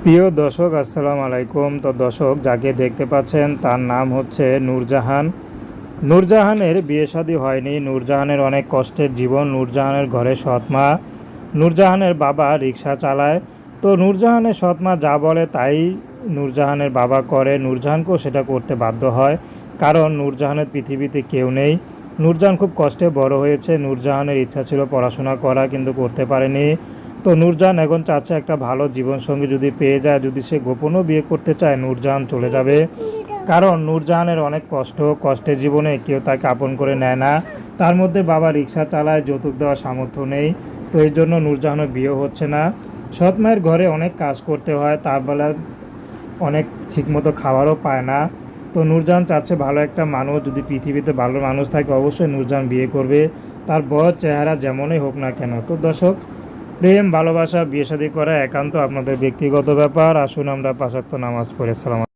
প্রিয় দর্শক, আসসালামু আলাইকুম। তো দর্শক, যাকে দেখতে পাচ্ছেন তার নাম হচ্ছে নূরজাহান। নূরজাহানের বিয়ে শাদী হয়নি। নূরজাহানের অনেক কষ্টের জীবন। নূরজাহানের ঘরে সৎমা। নূরজাহানের বাবা রিক্সা চালায়। তো নূরজাহানের সৎমা যা বলে তাই নূরজাহানের বাবা করে। নূরজাহানকেও সেটা করতে বাধ্য হয়, কারণ নূরজাহানের পৃথিবীতে কেউ নেই। নূরজাহান খুব কষ্টে বড় হয়েছে। নূরজাহানের ইচ্ছা ছিল পড়াশোনা করা, কিন্তু করতে পারেনি। তো নূরজাহান এখন চাচ্ছে একটা ভালো জীবনসঙ্গী যদি পেয়ে যায়, যদি সে গোপনও বিয়ে করতে চায়, নূরজাহান চলে যাবে। কারণ নূরজাহানের অনেক কষ্টের জীবনে কেউ তাকে আপন করে নেয় না। তার মধ্যে বাবা রিক্সা চালায়, যৌতুক দেওয়ার সামর্থ্য নেই। তো এই জন্য নূরজাহানের বিয়ে হচ্ছে না। সৎ মায়ের ঘরে অনেক কাজ করতে হয়, তার বেলা অনেক ঠিকমতো খাবারও পায় না। তো নূরজাহান চাচ্ছে ভালো একটা মানুষ, যদি পৃথিবীতে ভালো মানুষ থাকে অবশ্যই নূরজাহান বিয়ে করবে, তার বয়স চেহারা যেমনই হোক না কেন। তো দর্শক, প্রেম ভালোবাসা বিয়ে শাদী করা একান্ত আপনাদের ব্যক্তিগত ব্যাপার। আসুন আমরা ৫ ওয়াক্ত নামাজ পড়ে সালাম